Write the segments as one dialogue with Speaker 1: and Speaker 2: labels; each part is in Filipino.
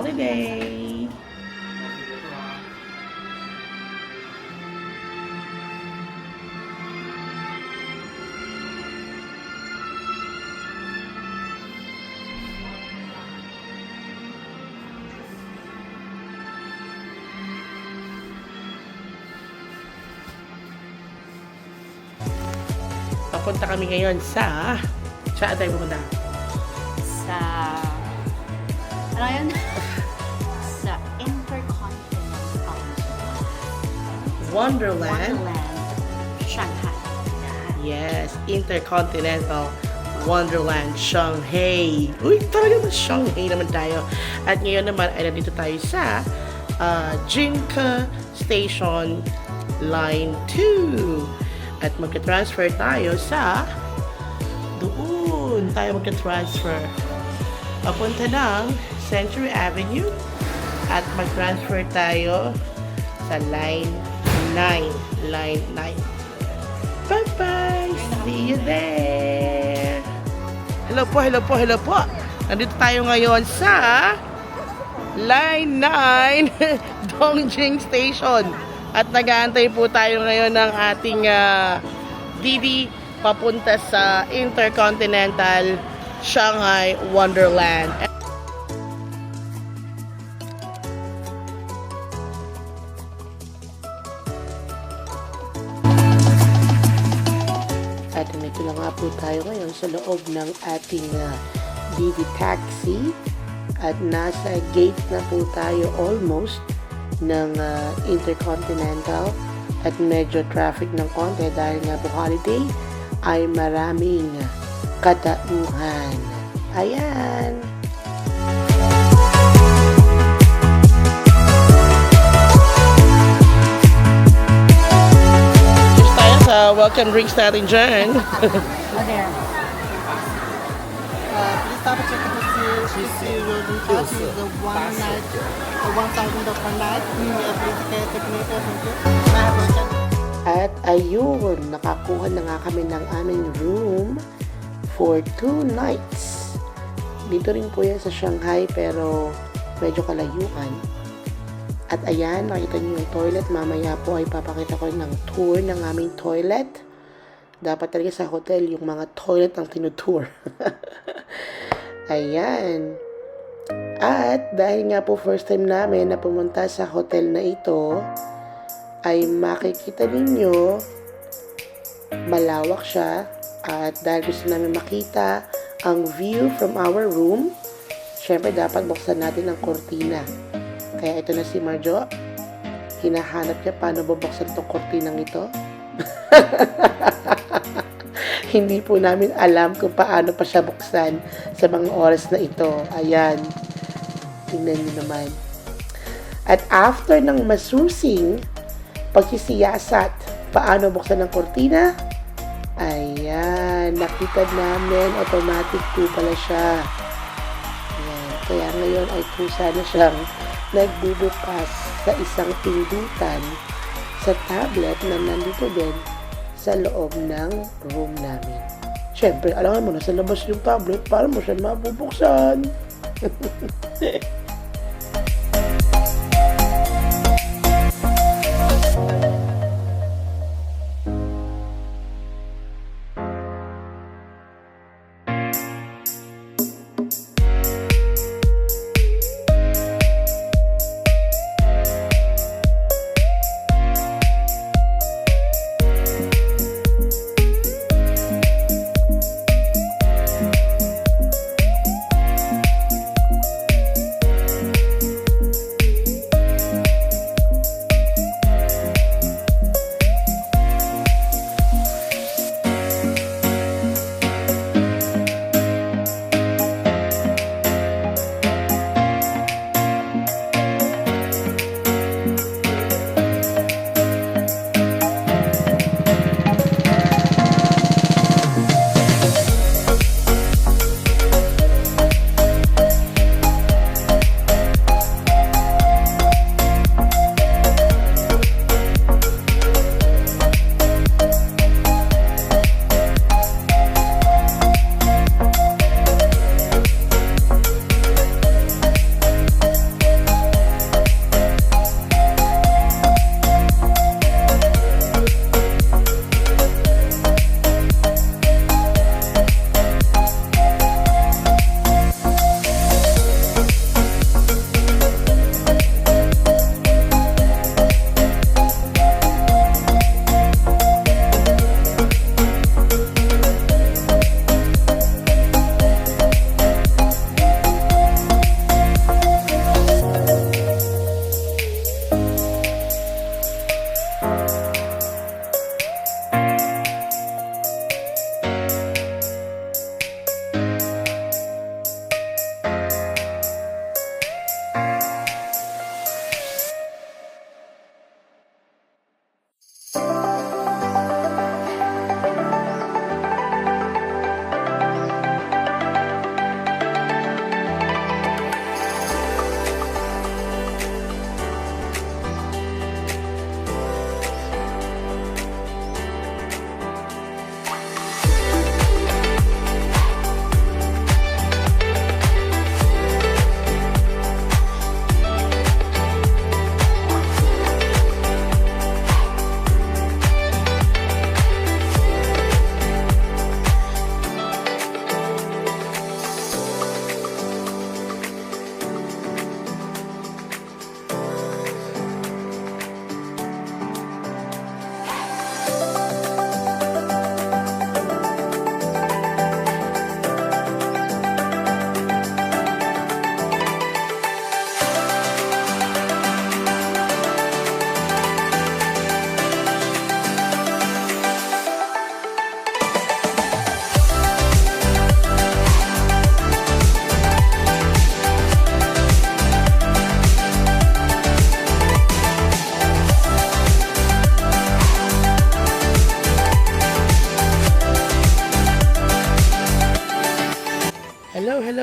Speaker 1: holiday. Papunta kami ngayon sa... Saan tayo pupunta?
Speaker 2: Sa... Ano yun? Sa Intercontinental
Speaker 1: Wonderland.
Speaker 2: Shanghai.
Speaker 1: Yes, Intercontinental Wonderland Shanghai. Uy, talaga na Shanghai naman tayo. At ngayon naman ay nandito tayo sa Jinke Station Line 2. At magka-transfer tayo sa doon tayo magka-transfer papunta ng Century Avenue at mag-transfer tayo sa Line 9. Line 9. Bye-bye! See you there! Hello po, hello po, hello po! Nandito tayo ngayon sa Line 9 Dongjing Station. At nag-aantay po tayo ngayon ng ating DD papunta sa Intercontinental Shanghai Wonderland. At nandito na nga po tayo ngayon sa loob ng ating DD taxi. At nasa gate na po tayo almost ng Intercontinental at medyo traffic ng konti dahil nga po holiday ay maraming katauhan. Ayan! Cheers tayo sa welcome drinks natin dyan.
Speaker 2: Oh, there. Please stop at check the CC will be charged with the one night, 1,000 per night. Please get the
Speaker 1: At ayun, nakakuha na nga kami ng aming room for 2 nights. Dito rin po yan sa Shanghai pero medyo kalayuan. At ayan, nakita niyo yung toilet. Mamaya po ay papakita ko ng tour ng aming toilet. Dapat talaga sa hotel yung mga toilet ang tinutour. Ayan. At dahil nga po first time namin na pumunta sa hotel na ito, ay makikita ninyo malawak siya. At dahil gusto namin makita ang view from our room, syempre dapat buksan natin ang kortina. Kaya ito na si Marjo. Hinahanap niya paano bubuksan itong kortinang ito. Hindi po namin alam kung paano pa siya buksan sa mga oras na ito. Ayan. Tingnan niyo naman. At after ng masusing pagsisiyasat, paano buksan ng kortina? Ayan. Nakita namin, automatic po pala siya. Ayan. Kaya ngayon ay kusa na siyang nagbubukas sa isang pindutan sa tablet na nandito din sa loob ng room namin. Siyempre, alam mo na sa labas yung tablet para mo siya mabubuksan.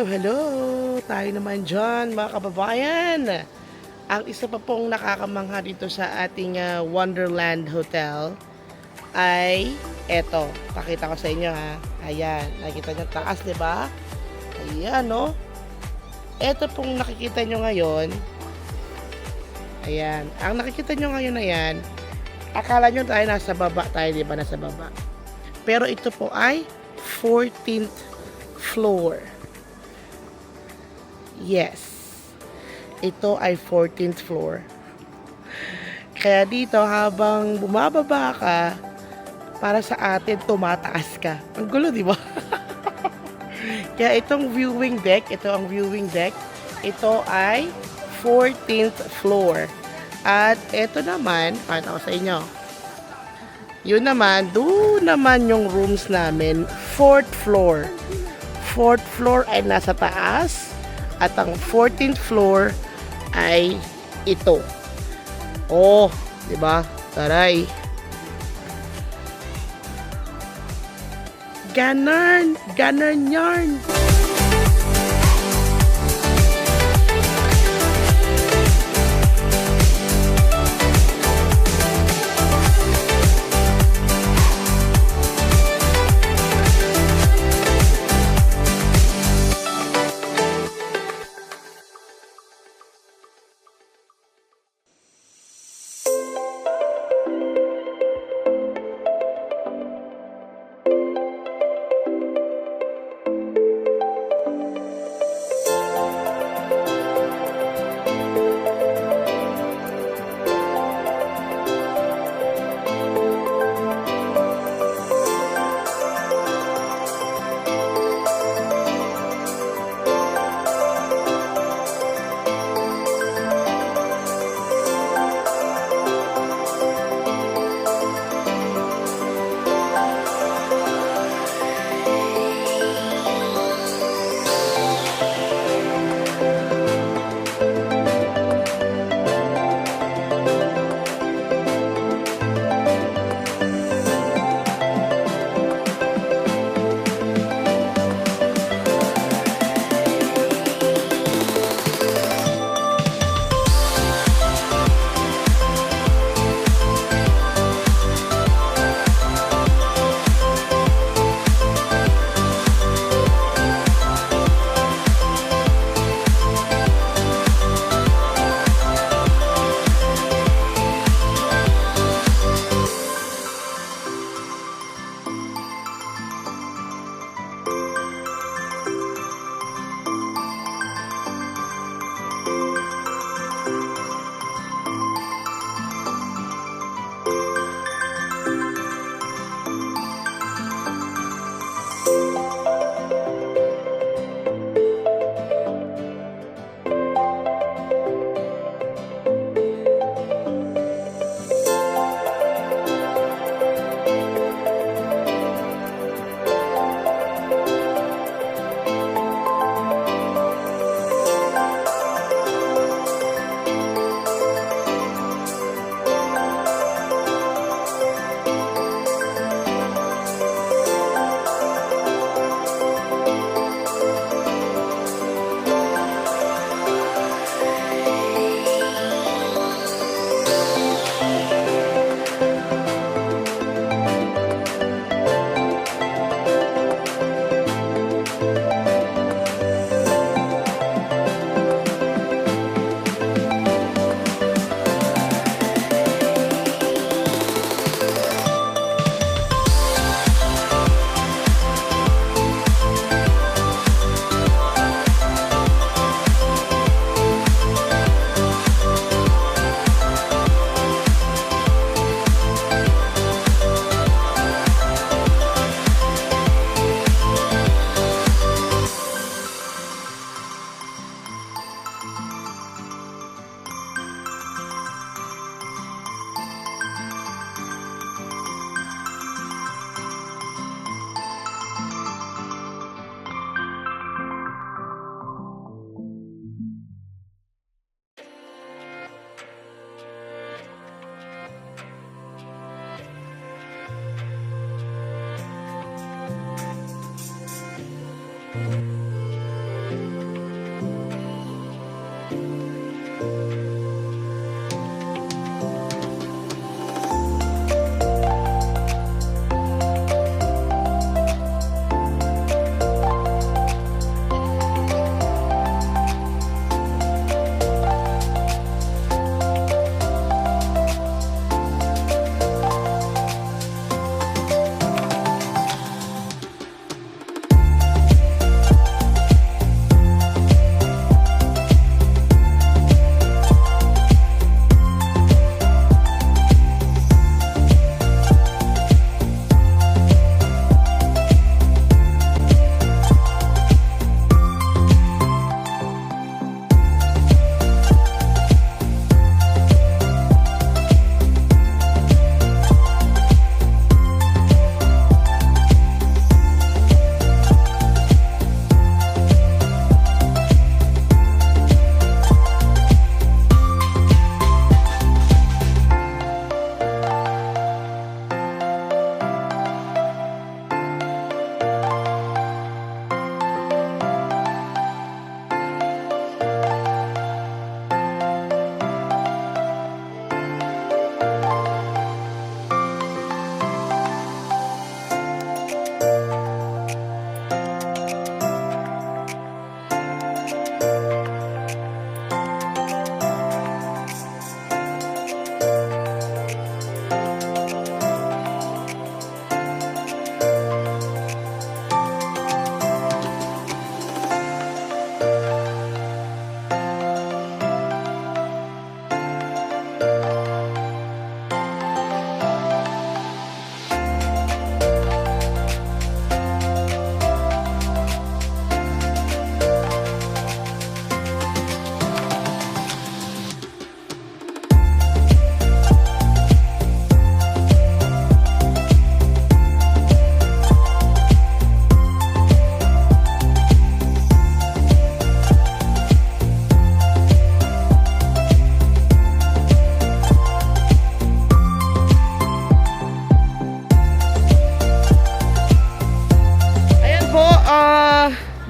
Speaker 1: hello! Tayo naman dyan, mga kababayan. Ang isa pa pong nakakamangha dito sa ating Wonderland Hotel ay eto. Pakita ko sa inyo ha. Ayan, nakikita nyo taas, di ba? Ayan, no? Eto pong nakikita nyo ngayon. Ayan. Ang nakikita nyo ngayon na yan, akala nyo tayo nasa baba tayo, di ba? Nasa baba. Pero ito po ay 14th floor. Yes. Ito ay 14th floor. Kaya dito habang bumababa ka, para sa atin tumataas ka. Ang gulo, di ba? Kaya itong viewing deck, ito ang viewing deck. Ito ay 14th floor. At ito naman, pakita ko sa inyo. Yun naman, doon naman yung rooms namin, 4th floor. 4th floor ay nasa taas. At ang 14th floor ay ito. Oh, 'di ba? Taray. Ganon yarn.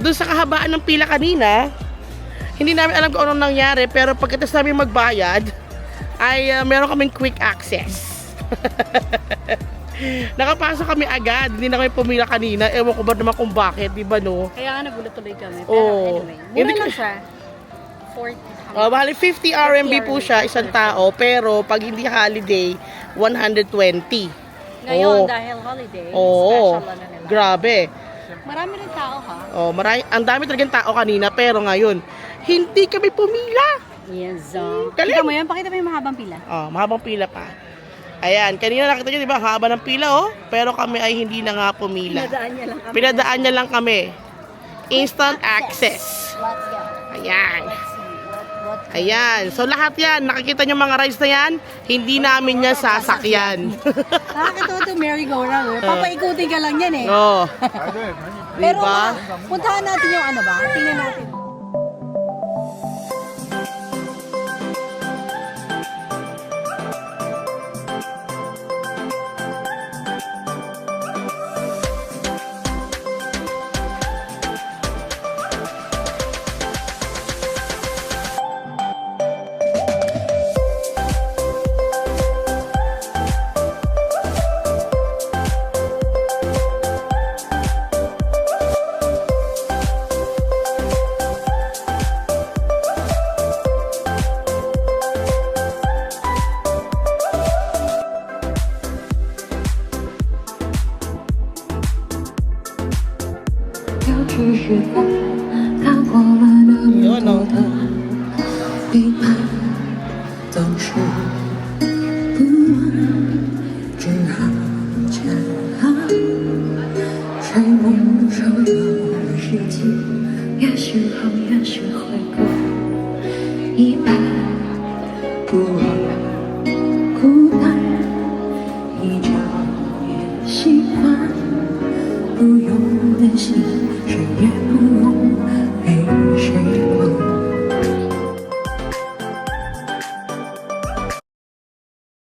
Speaker 1: doon sa kahabaan ng pila kanina, hindi namin alam kung anong nangyari, pero pagkatapos namin magbayad, ay meron kaming quick access. Nakapasok kami agad, hindi na kami pumila kanina. Ewan ko ba naman kung bakit, di ba no?
Speaker 3: Kaya nga nagulat tuloy kami. Pero
Speaker 1: Oo.
Speaker 3: anyway, mura
Speaker 1: Hindi
Speaker 3: lang
Speaker 1: ka-
Speaker 3: siya. 40.
Speaker 1: Bali 50 RMB po siya, isang tao, pero pag hindi holiday, 120.
Speaker 3: Ngayon,
Speaker 1: Oo.
Speaker 3: dahil holiday,
Speaker 1: Oo,
Speaker 3: special na nila.
Speaker 1: grabe.
Speaker 3: Marami rin tao ha.
Speaker 1: Oh, ang dami talagang tao kanina, pero ngayon, hindi kami pumila.
Speaker 3: Yes.
Speaker 1: Galing.
Speaker 3: Kita mo yan? Pakita mo yung mahabang pila.
Speaker 1: Oh, mahabang pila pa. Ayan, kanina nakita nyo, di ba, haba ng pila, oh. Pero kami ay hindi na nga pumila.
Speaker 3: Pinadaan niya lang kami.
Speaker 1: Pinadaan niya lang kami. Instant access.
Speaker 3: Let's go.
Speaker 1: Ayan.
Speaker 3: Let's see. What
Speaker 1: Ayan. So, lahat yan, nakikita nyo mga rides na yan, hindi namin yan sasakyan.
Speaker 3: Nakakatawa ito, merry-go-round. Papaikutin ka lang yan eh.
Speaker 1: Oh.
Speaker 3: Pero
Speaker 1: Diba?
Speaker 3: puntahan natin yung ano ba? Tingnan natin.
Speaker 1: Yun, oh.
Speaker 4: 背叛总是不安，只好强悍。谁蒙受了世界，也许好，也许会够一半不安，孤单依旧也习惯，不用担心，谁也不